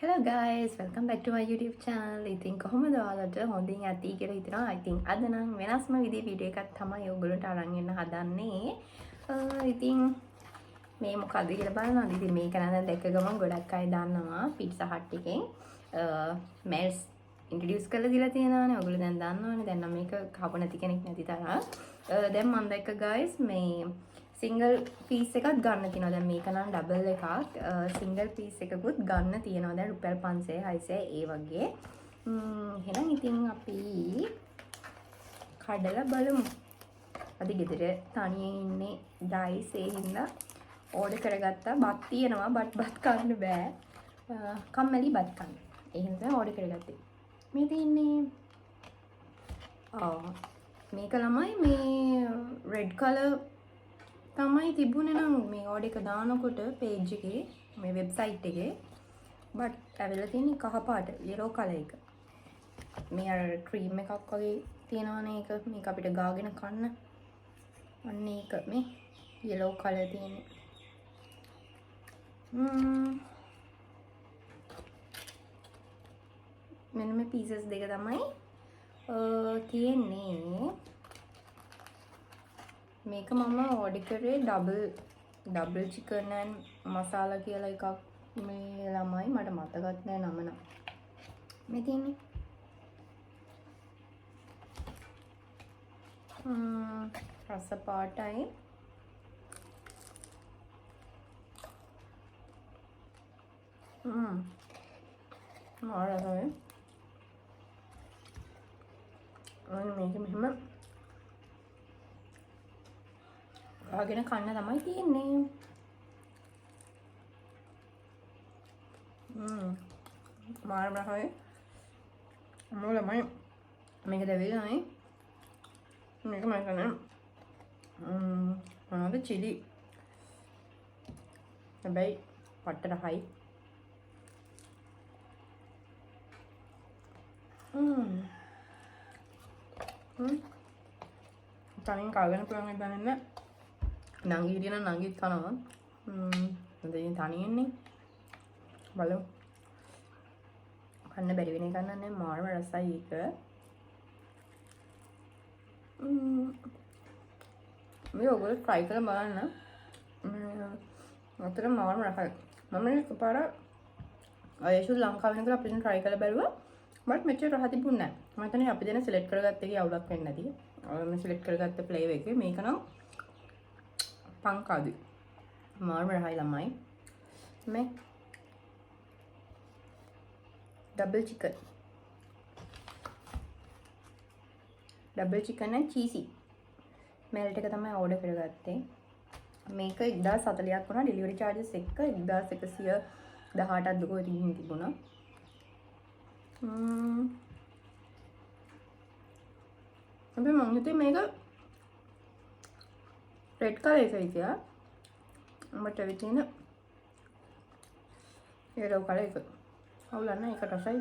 Hello guys, welcome back to my YouTube channel. ඉතින් කොහොමද ඔයාලට හොඳින් ඇති කියලා හිතනවා. I think අද නම් වෙනස්ම විදිහේ වීඩියෝ එකක් තමයි ඔයගොල්ලන්ට අරන් එන්න හදන්නේ. ඉතින් මේ මොකද්ද කියලා බලනවා. ඉතින් මේක නම් දැක්ක ගමන් ගොඩක් අය දන්නවා Pizza Hut එකෙන් මෙල්ස් ඉන්ට්‍රොඩියුස් කරලා දීලා තියෙනවානේ. ඔයගොල්ලෝ දැන් දන්නවනේ. දැන් නම් මේක කප නැති කෙනෙක් නැති තරම්. දැන් මම දැක්ක guys මේ සිංගල් පීස් එකක් ගන්න තියෙනවා. දැන් මේක නම් ඩබල් එකක්. සිංගල් පීස් එකකුත් ගන්න තියෙනවා. දැන් රුපියල් 500 600 ඒ වගේ. එහෙනම් ඉතින් අපි කඩලා බලමු. අද ගෙදර තනියෙන් ඉන්නේ ගයිස් ඒ හින්දා ඕඩර් කරගත්තා. බත් තියෙනවා. බත් කන්න බෑ. කම්මැලි බත් කන්න. ඒ හින්දා ඕඩර් කරගත්තේ. මේ තියෙන්නේ මේක ළමයි මේ රෙඩ් කලර් තමයි තිබුණේ නම් මේ ඕඩර් එක දානකොට පේජ් එකේ මේ වෙබ්සයිට් එකේ බට් ඇවිල්ලා තියෙන්නේ කහ පාට yellow color එක. මේ අර ක්‍රීම් එකක් වගේ තියෙනවනේ ඒක මේක අපිට ගාගෙන කන්න. අන්න ඒක මේ yellow color තියෙන්නේ. මෙන්න මේ pieces දෙක තමයි තියෙන්නේ. මේක මම ඕඩර් කරේ ඩබල් චිකන් ඇන්ඩ් මසාලා කියලා එකක්. මේ ළමයි මට මතකත් නෑ නම නම්. මේ තියෙන්නේ රස පාටයි. මාරයි. මේක මෙහෙම ආගෙන කන්න තමයි තියෙන්නේ. මාරම රහයි. මොළමයි මේක දෙවිලා නේ. මේක මම කන්නේ. මොනවද චිලි. හැබැයි පට්ට රහයි. තනින් කාගෙන පුළුවන් එක දැනෙන්නේ. නංගි හිටියන නංගිත් කනවා. ඉතින් තනියෙන්නේ. බලමු. කන්න බැරි වෙන එක නන්නේ මාරම රසයි ඒක. මේ ඔයගොල්ලෝ try කරලා බලන්න. අතර මාරම රසයි. මම එකපාර ආයෙත් ලංකාවේ ඉඳලා අපිට try කරලා බැලුවා. මට මෙච්චර රහ තිබුණේ නැහැ. මම හිතන්නේ අපි දෙන select කරගත්ත එකේ අවුලක් වෙන්නේ නැති. මම select කරගත්ත flavour එකේ මේක නම් පංකාදු මාර්ම රහයි ළමයි. මේ double chicken and cheesy melt එක තමයි ඕඩර් කරගත්තේ. මේක 1040ක් වුණා. ඩෙලිවරි charges එක්ක 1118ක් දුකෝ තිබුණා. අපි මම හිතුවේ මේක රෙඩ් කලර් එකයි කියලා. මට වෙතින yellow කලර් එක. අවුලක් නැහැ ඒක රසයි.